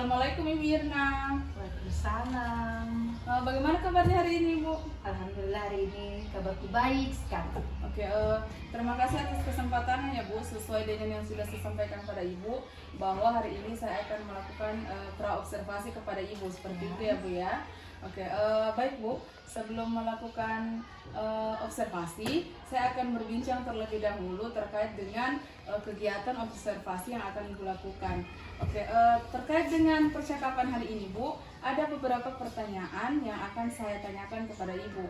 Assalamualaikum Ibu Irna. Waalaikumsalam. Bagaimana kabarnya hari ini Bu? Alhamdulillah hari ini kabarku baik sekali. Oke, terima kasih atas kesempatannya ya Bu. Sesuai dengan yang sudah saya sampaikan pada Ibu, bahwa hari ini saya akan melakukan pra-observasi kepada Ibu, seperti itu ya Bu ya. Oke, baik Bu. Sebelum melakukan observasi, saya akan berbincang terlebih dahulu terkait dengan kegiatan observasi yang akan Ibu lakukan. Oke, terkait dengan percakapan hari ini Bu, ada beberapa pertanyaan yang akan saya tanyakan kepada Ibu.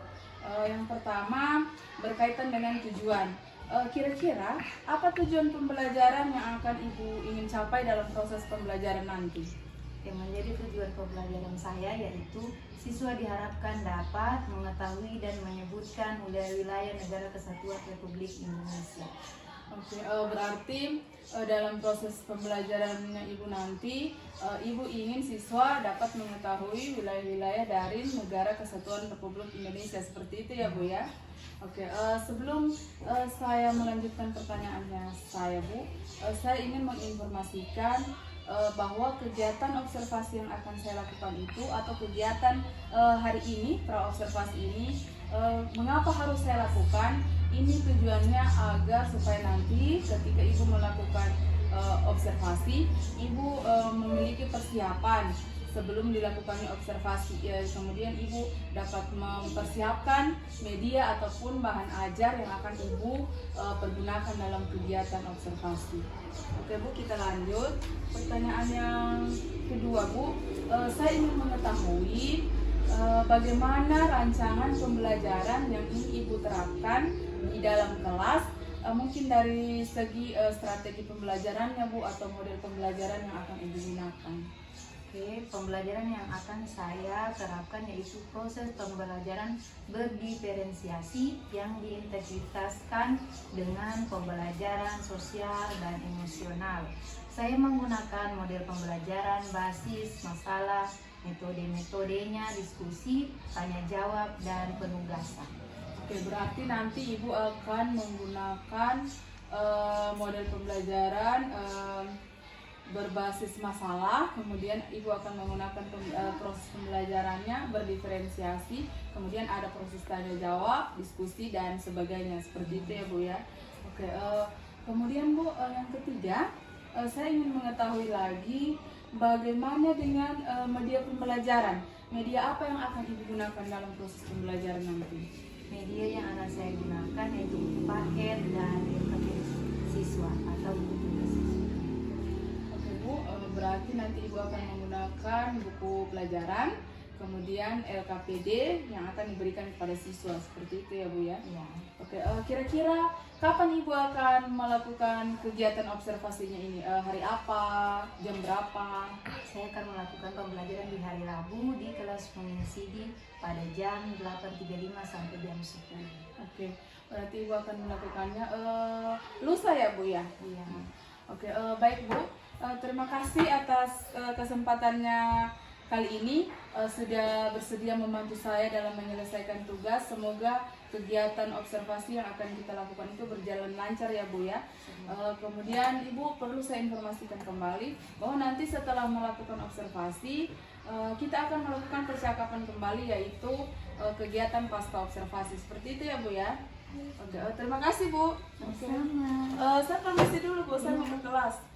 Yang pertama berkaitan dengan tujuan. Kira-kira apa tujuan pembelajaran yang akan Ibu ingin capai dalam proses pembelajaran nanti? Yang menjadi tujuan pembelajaran saya yaitu siswa diharapkan dapat mengetahui dan menyebutkan wilayah negara kesatuan Republik Indonesia. Oke, berarti dalam proses pembelajarannya Ibu nanti, Ibu ingin siswa dapat mengetahui wilayah-wilayah dari negara kesatuan Republik Indonesia, seperti itu ya Bu ya. Oke, sebelum saya melanjutkan pertanyaannya saya Bu, saya ingin menginformasikan bahwa kegiatan observasi yang akan saya lakukan itu atau kegiatan hari ini, pra-observasi ini, mengapa harus saya lakukan? Ini tujuannya agar supaya nanti ketika Ibu melakukan observasi, Ibu memiliki persiapan sebelum dilakukannya observasi. Kemudian Ibu dapat mempersiapkan media ataupun bahan ajar yang akan Ibu pergunakan dalam kegiatan observasi. Oke Bu, kita lanjut. Pertanyaan yang kedua Bu, saya ingin mengetahui bagaimana rancangan pembelajaran yang ingin Ibu terapkan di dalam kelas, mungkin dari segi strategi pembelajarannya Bu, atau model pembelajaran yang akan Ibu gunakan. Oke, pembelajaran yang akan saya terapkan yaitu proses pembelajaran berdiferensiasi yang diintegritaskan dengan pembelajaran sosial dan emosional. Saya menggunakan model pembelajaran basis masalah, metode-metodenya diskusi, tanya jawab, dan penugasan. Oke, berarti nanti Ibu akan menggunakan model pembelajaran berbasis masalah, kemudian Ibu akan menggunakan proses pembelajarannya berdiferensiasi, kemudian ada proses tanya jawab, diskusi, dan sebagainya, seperti itu ya Bu ya. Oke, kemudian Bu, yang ketiga, saya ingin mengetahui lagi bagaimana dengan media pembelajaran. Media apa yang akan Ibu gunakan dalam proses pembelajaran nanti? Media yang akan saya gunakan yaitu paket dan siswa atau buku siswa. Oke Bu, berarti nanti Ibu akan menggunakan buku pelajaran, kemudian LKPD yang akan diberikan kepada siswa, seperti itu ya Bu ya. Ya. Oke, kira-kira kapan Ibu akan melakukan kegiatan observasinya ini? Hari apa? Jam berapa? Saya akan melakukan pembelajaran di hari Rabu di kelas Munisidi pada jam 8.35 sampai jam 10. Oke, berarti Ibu akan melakukannya lusa ya Bu ya? Iya. Oke, baik Bu. Terima kasih atas kesempatannya kali ini, sudah bersedia membantu saya dalam menyelesaikan tugas. Semoga kegiatan observasi yang akan kita lakukan itu berjalan lancar ya Bu ya. Kemudian Ibu perlu saya informasikan kembali bahwa nanti setelah melakukan observasi, kita akan melakukan percakapan kembali, yaitu kegiatan pasca observasi, seperti itu ya Bu ya. Oke, terima kasih Bu. Sama. Saya permisi dulu Bu, saya mau ke kelas.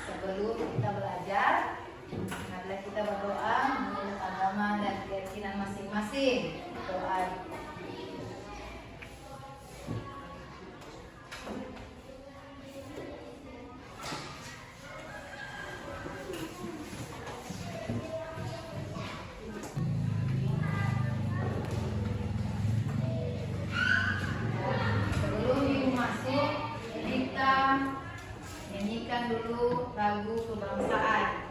Sebelum kita belajar, marilah kita berdoa menurut agama dan keyakinan masing-masing. Doa. Sebelum Ibu masuk, kita nyanyikan dulu lagu kebangsaan.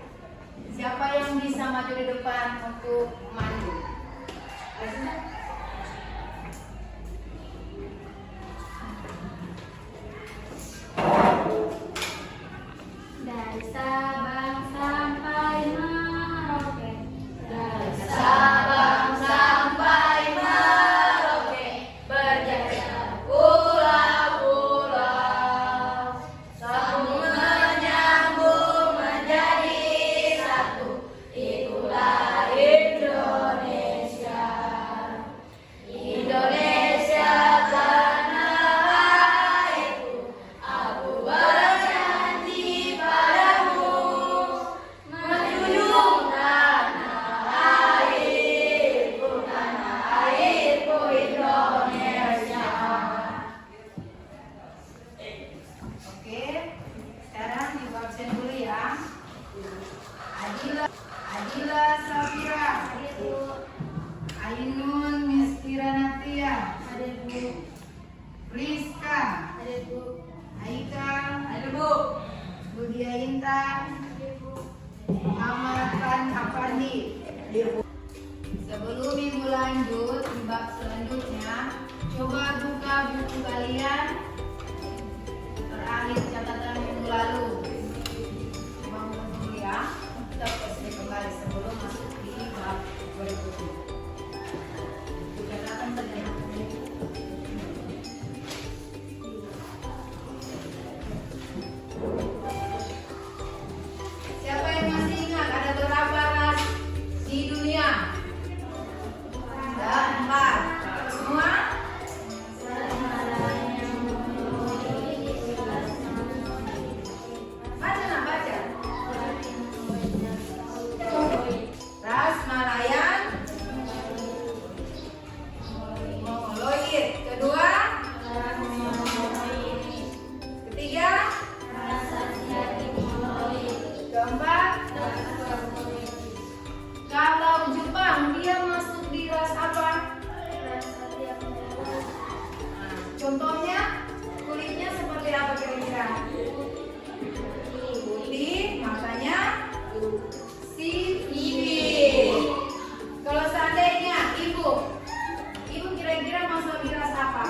Catatan saja. Siapa yang masih ingat ada berapa ras di dunia? Ada 4. Semua? Baca nak baca. Ras Malayan, Mongoloid. Kedua? Ketiga? Keempat? Kalau Jepang dia masuk di ras apa? Nah, contohnya kulitnya seperti apa kira-kira? Putih, makanya sipit. Kalau seandainya ibu kira-kira masuk di ras apa?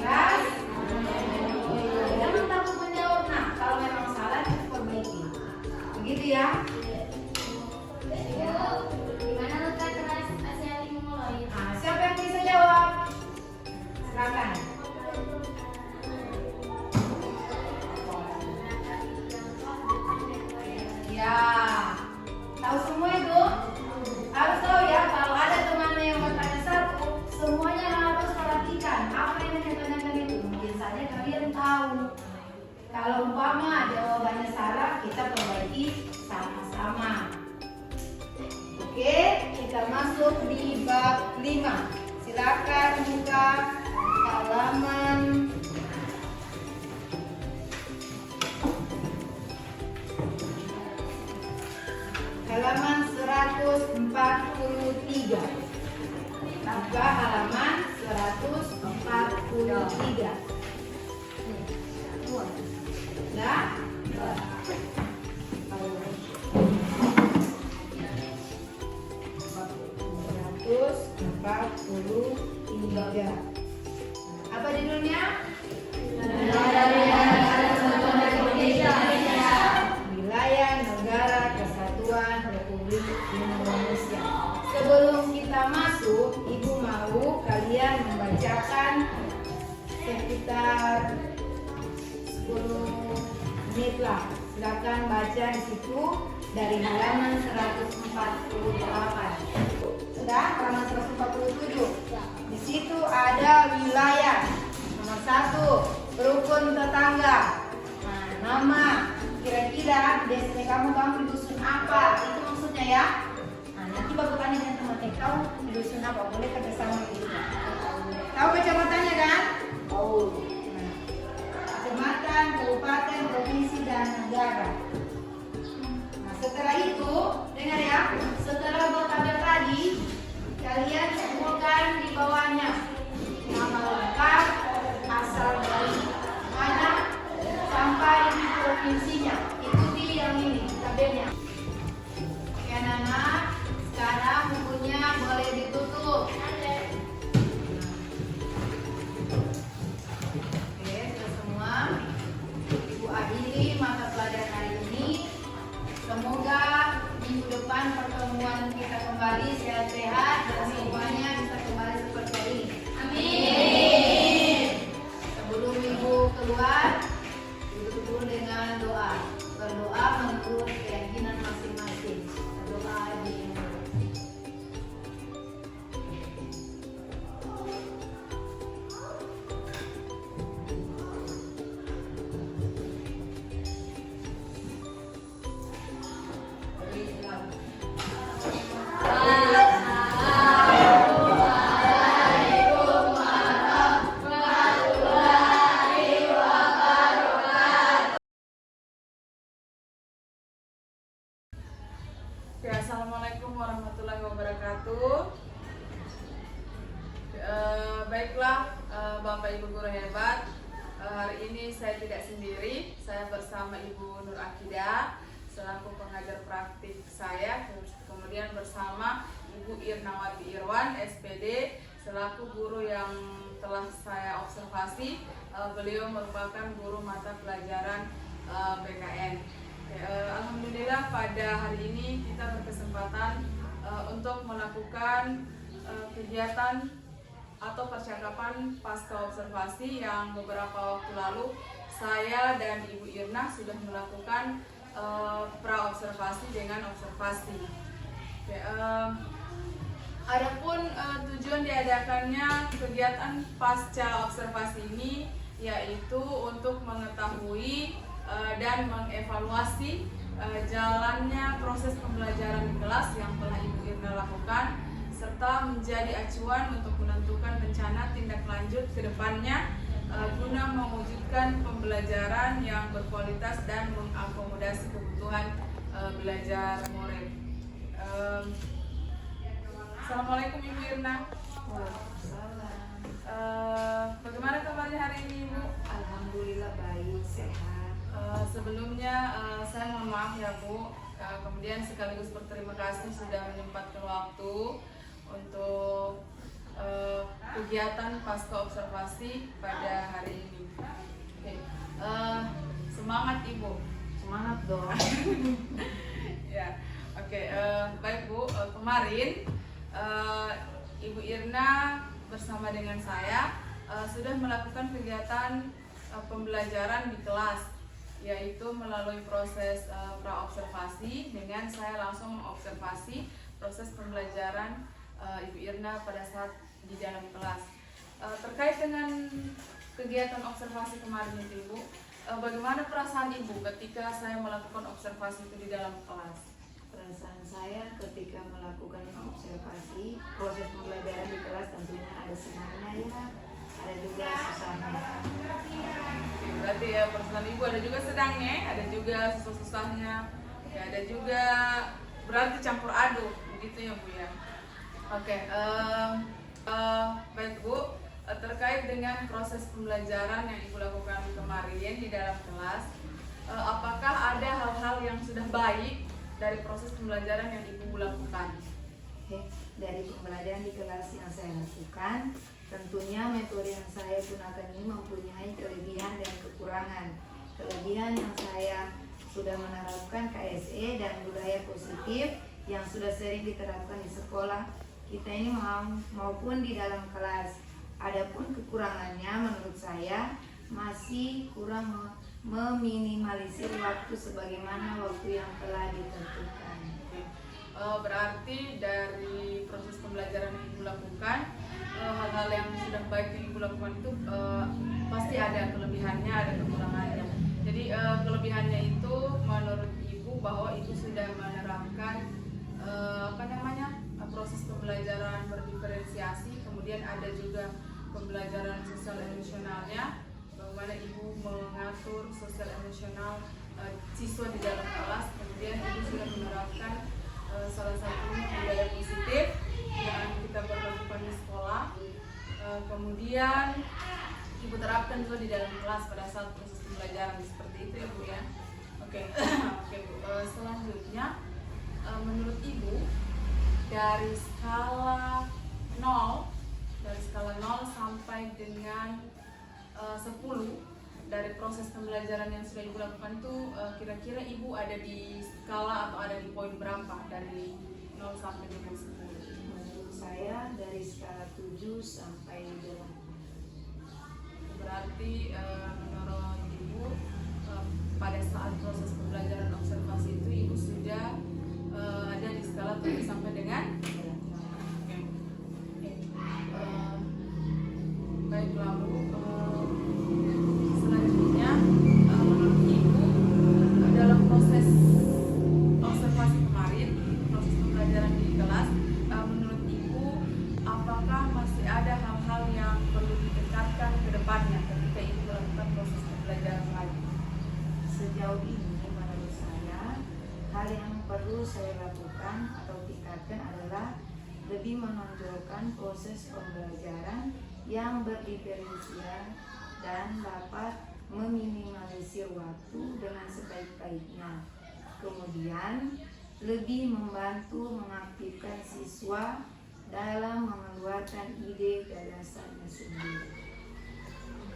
Ras? Jangan takut menjawab, nah kalau memang salah kita perbaiki. Begitu ya? Di mana letak ras Asiatic Mongoloid? Nah, siapa yang bisa jawab? Silakan. Ya, tahu semua itu? Harus tahu ya, kalau ada temannya yang bertanya satu, semuanya harus perhatikan apa yang dia tanyakan itu. Mungkin saja kalian tahu. Kalau umpama jawabannya salah, kita perbaiki sama-sama. Oke, kita masuk di bab 5. Silakan buka halaman halaman 143. Buka halaman 143. Nah, 143. Apa judulnya? Wilayah Negara Kesatuan Republik Indonesia. Sebelum kita masuk, Ibu mau kalian membacakan sekitar 10 menit lah. Silakan baca di situ dari halaman 148. Sudah halaman 147. Di situ ada wilayah. Nomor 1, rukun tetangga. Nah, nama kira-kira di SD kamu di dusun apa? Itu maksudnya ya. Nah, nanti bapak tanya dengan teman kamu di dusun apa? Boleh kerjasama gitu. Tahu kecamatannya kan? Tahu. Kecamatan, kabupaten, provinsi, dan negara. Nah, setelah itu, dengar ya, setelah buat tabel tadi, kalian kumpulkan di bawahnya nama lengkap, asal dari mana, sampai di provinsinya. Ikuti yang ini, tabelnya. Oke anak-anak, sekarang bukunya boleh ditutup. Oke, sudah semua. Ibu akhiri mata pelajaran hari ini. Semoga minggu depan pertemuan kita kembali sehat-sehat dan semuanya bisa kembali seperti ini. Amin. Sebelum ibu keluar, duduk dulu dengan doa. Berdoa menurut keyakinan masing-masing. Doa dimulai. Oke, assalamualaikum warahmatullahi wabarakatuh. Baiklah, Bapak Ibu guru hebat. Hari ini saya tidak sendiri, saya bersama Ibu Nur Akidah selaku pengajar praktik saya, kemudian bersama Ibu Irnawati Irwan SPD selaku guru yang telah saya observasi. Beliau merupakan guru mata pelajaran PKN. Oke, alhamdulillah pada hari ini kita berkesempatan untuk melakukan kegiatan atau percakapan pasca observasi yang beberapa waktu lalu saya dan Ibu Irna sudah melakukan pra-observasi dengan observasi. Oke, adapun tujuan diadakannya kegiatan pasca observasi ini yaitu untuk mengetahui dan mengevaluasi jalannya proses pembelajaran di kelas yang telah Ibu Irna lakukan, serta menjadi acuan untuk menentukan rencana tindak lanjut ke depannya guna mewujudkan pembelajaran yang berkualitas dan mengakomodasi kebutuhan belajar murid. Assalamualaikum Ibu Irna. Bagaimana kabarnya hari ini Ibu? Alhamdulillah baik, sehat. Sebelumnya saya mohon maaf ya Bu, kemudian sekaligus berterima kasih sudah menyempatkan waktu untuk kegiatan pasca observasi pada hari ini. Oke, semangat Ibu. Semangat dong. Ya, oke, baik Bu. Kemarin Ibu Irna bersama dengan saya sudah melakukan kegiatan pembelajaran di kelas, yaitu melalui proses pra-observasi dengan saya langsung mengobservasi proses pembelajaran Ibu Irna pada saat di dalam kelas. Terkait dengan kegiatan observasi kemarin itu Ibu, bagaimana perasaan Ibu ketika saya melakukan observasi itu di dalam kelas? Perasaan saya ketika melakukan observasi proses pembelajaran di kelas tentunya ada senangnya ya, ada juga susahnya. Berarti ya perasaan Ibu ada juga senangnya, ada juga susah-susahnya, ya ada juga berarti campur aduk, begitu ya Bu ya. Oke, baik Bu, terkait dengan proses pembelajaran yang Ibu lakukan kemarin di dalam kelas, apakah ada hal-hal yang sudah baik dari proses pembelajaran yang Ibu lakukan? Oke, dari pembelajaran di kelas yang saya lakukan, tentunya metode yang saya gunakan ini mempunyai kelebihan dan kekurangan. Kelebihan yang saya sudah menerapkan KSE dan budaya positif yang sudah sering diterapkan di sekolah kita ini maupun di dalam kelas. Adapun kekurangannya menurut saya masih kurang meminimalisir waktu sebagaimana waktu yang telah ditentukan. Berarti dari proses pembelajaran yang Ibu lakukan, hal-hal yang sudah baik yang Ibu lakukan itu pasti ada kelebihannya, ada kekurangannya. Jadi kelebihannya itu menurut Ibu bahwa Ibu sudah menerapkan proses pembelajaran berdiferensiasi, kemudian ada juga pembelajaran sosial emosionalnya, bagaimana Ibu mengatur sosial emosional siswa di dalam kelas. Kemudian Ibu sudah menerapkan salah satunya budaya positif yang kita berlakukan di sekolah. Kemudian Ibu terapkan juga di dalam kelas pada saat proses pembelajaran seperti itu ya Bu ya. Oke, Bu. Selanjutnya menurut Ibu dari skala 0 sampai dengan 10 dari proses pembelajaran yang sudah Ibu lakukan itu kira-kira Ibu ada di skala atau ada di poin berapa dari 0 sampai dengan 10? Menurut saya dari skala 7 sampai 8. Berarti menurut Ibu pada saat proses pembelajaran observasi itu Ibu sudah ada di skala 7 sampai dengan 8. Baiklah Bu, selanjutnya menurut Ibu dalam proses observasi kemarin, proses pembelajaran di kelas, menurut Ibu apakah masih ada hal-hal yang perlu ditingkatkan ke depannya ketika Ibu melakukan proses pembelajaran lagi? Sejauh ini menurut saya hal yang perlu saya lakukan atau tingkatkan adalah lebih menonjolkan proses pembelajaran yang berdiferensiasi dan dapat meminimalisir waktu dengan sebaik-baiknya. Kemudian lebih membantu mengaktifkan siswa dalam mengeluarkan ide gagasannya sendiri.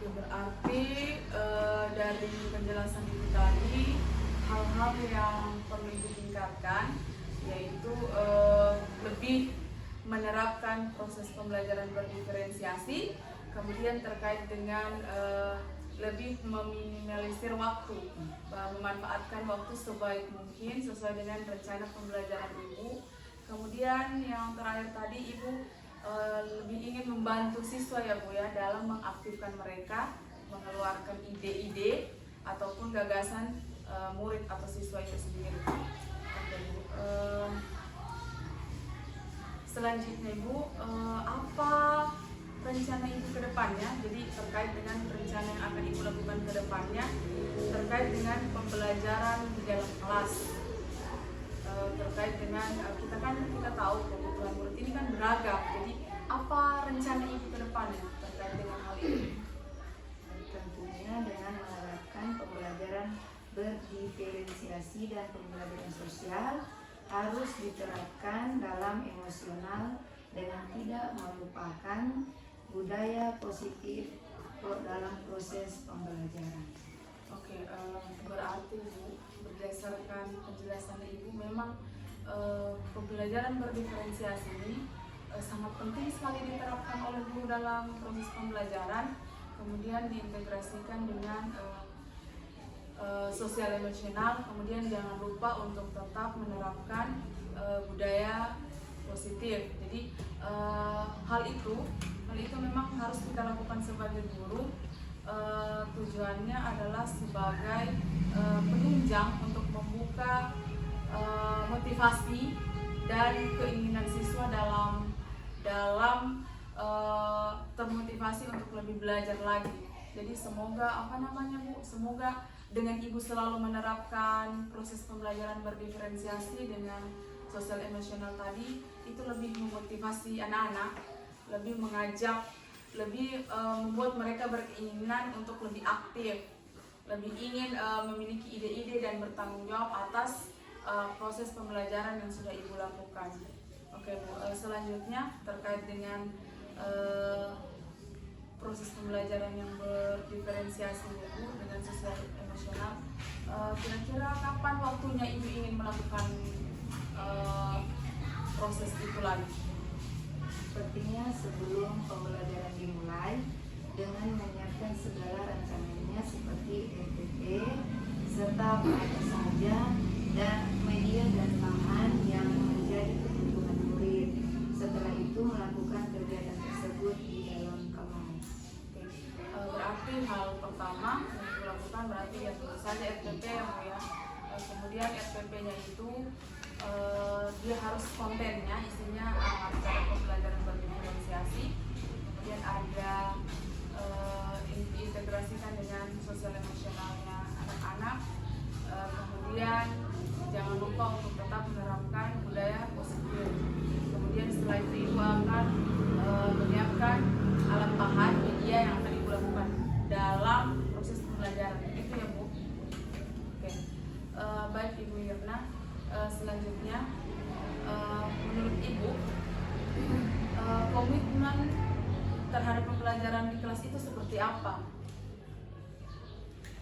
Berarti dari penjelasan Ibu tadi hal-hal yang perlu ibu tingkatkan, yaitu lebih menerapkan proses pembelajaran berdiferensiasi, kemudian terkait dengan lebih meminimalisir waktu, memanfaatkan waktu sebaik mungkin sesuai dengan rencana pembelajaran ibu. Kemudian yang terakhir tadi ibu lebih ingin membantu siswa ya Bu ya dalam mengaktifkan mereka, mengeluarkan ide-ide ataupun gagasan murid atau siswa itu sendiri. Oke, Bu. Selanjutnya Ibu, apa rencana Ibu ke depannya? Jadi terkait dengan rencana yang akan Ibu lakukan ke depannya terkait dengan pembelajaran di dalam kelas, terkait dengan kita tahu kebutuhan murid ini kan beragam. Jadi apa rencana Ibu ke depannya terkait dengan hal ini? Tentunya dengan menerapkan pembelajaran berdiferensiasi dan pembelajaran sosial harus diterapkan dalam emosional dengan tidak melupakan budaya positif dalam proses pembelajaran. Oke, berarti Bu, berdasarkan penjelasan Ibu memang pembelajaran berdiferensiasi ini sangat penting sekali diterapkan oleh guru dalam proses pembelajaran, kemudian diintegrasikan dengan sosial emosional, kemudian jangan lupa untuk tetap menerapkan budaya positif. Jadi hal itu memang harus kita lakukan sebagai guru. Tujuannya adalah sebagai penunjang untuk membuka motivasi dan keinginan siswa dalam termotivasi untuk lebih belajar lagi. Jadi semoga Bu, semoga dengan Ibu selalu menerapkan proses pembelajaran berdiferensiasi dengan sosial emosional tadi, itu lebih memotivasi anak-anak, lebih mengajak, lebih membuat mereka berkeinginan untuk lebih aktif, lebih ingin memiliki ide-ide dan bertanggung jawab atas proses pembelajaran yang sudah Ibu lakukan. Oke Bu, selanjutnya terkait dengan proses pembelajaran yang berdiferensiasi Bu dengan sosial emosional, kira-kira kapan waktunya Ibu ingin melakukan proses itu lagi? Sepertinya sebelum pembelajaran dimulai, dengan menyiapkan segala rencananya seperti EPP serta apa saja dan media dan bahan yang menjadi kebutuhan murid. Setelah itu melakukan kegiatan tersebut di dalam kelas. Berarti hal pertama yang dilakukan berarti ya tentu saja FPP ya Bu ya. Kemudian FPP-nya itu dia harus kontennya isinya acara pembelajaran berdiferensiasi, kemudian ada diintegrasikan dengan sosial emosionalnya anak-anak, kemudian jangan lupa untuk tetap menerapkan budaya positif. Kemudian setelah itu Ibu akan menyiapkan alat bahan media yang akan Ibu lakukan dalam proses pembelajaran. Itu ya Bu. Oke. Baik Ibu Yirna, selanjutnya menurut Ibu komitmen terhadap pembelajaran di kelas itu seperti apa?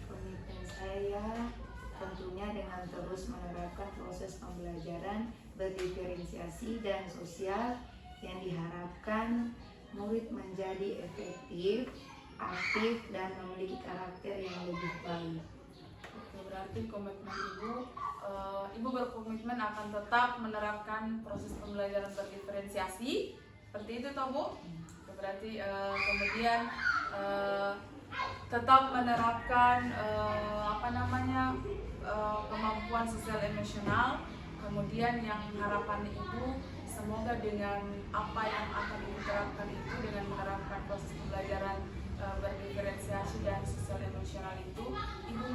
Komitmen saya tentunya dengan terus menerapkan proses pembelajaran berdiferensiasi dan sosial yang diharapkan murid menjadi efektif, aktif, dan memiliki karakter yang lebih baik. Oke, berarti komitmen Ibu berkomitmen akan tetap menerapkan proses pembelajaran berdiferensiasi, seperti itu toh Bu? Berarti kemudian tetap menerapkan kemampuan sosial emosional, kemudian yang harapan Ibu semoga dengan apa yang akan Ibu terapkan itu, dengan menerapkan proses pembelajaran berdiferensiasi dan sosial emosional itu, Ibu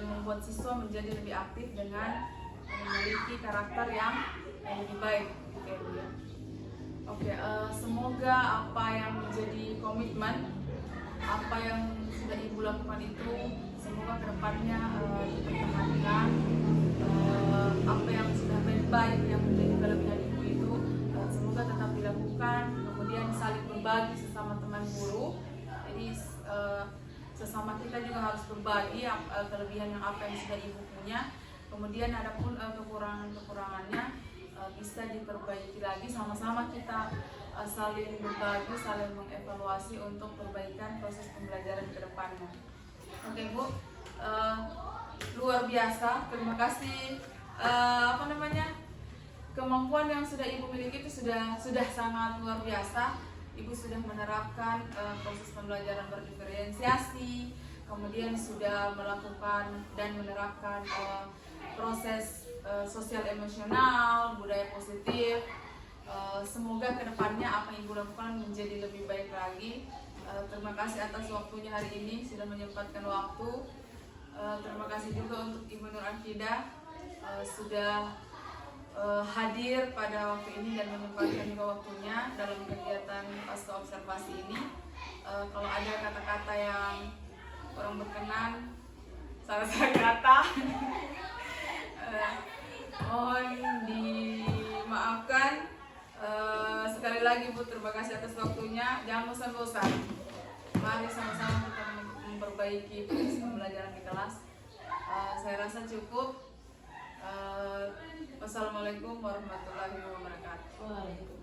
membuat siswa menjadi lebih aktif dengan memiliki karakter yang lebih baik. Oke Bu ya. Oke, semoga apa yang menjadi komitmen, apa yang sudah Ibu lakukan itu, semoga kedepannya dipertahankan. Apa yang sudah baik yang menjadi kelebihan Ibu itu, semoga tetap dilakukan. Kemudian saling berbagi sesama teman guru. Jadi sesama kita juga harus berbagi kelebihan yang apa yang sudah Ibu punya. Kemudian adapun kekurangan-kekurangannya bisa diperbaiki lagi, sama-sama kita saling berbagi, saling mengevaluasi untuk perbaikan proses pembelajaran ke depannya. Oke Bu, luar biasa, terima kasih. Kemampuan yang sudah Ibu miliki itu sudah sangat luar biasa. Ibu sudah menerapkan proses pembelajaran berdiferensiasi, kemudian sudah melakukan dan menerapkan proses sosial emosional, budaya positif. Semoga kedepannya apa yang Ibu lakukan menjadi lebih baik lagi. Terima kasih atas waktunya hari ini, sudah menyempatkan waktu. Terima kasih juga untuk Ibu Nur Arfidah sudah hadir pada waktu ini dan menyempatkan juga waktunya dalam kegiatan pasca observasi ini. Kalau ada kata-kata yang kurang berkenan, salah-salah kata, mohon dimaafkan. Sekali lagi Bu, terima kasih atas waktunya. Jangan bosan-bosan. Mari sama-sama kita memperbaiki proses pembelajaran di kelas. Saya rasa cukup. Wassalamualaikum warahmatullahi wabarakatuh.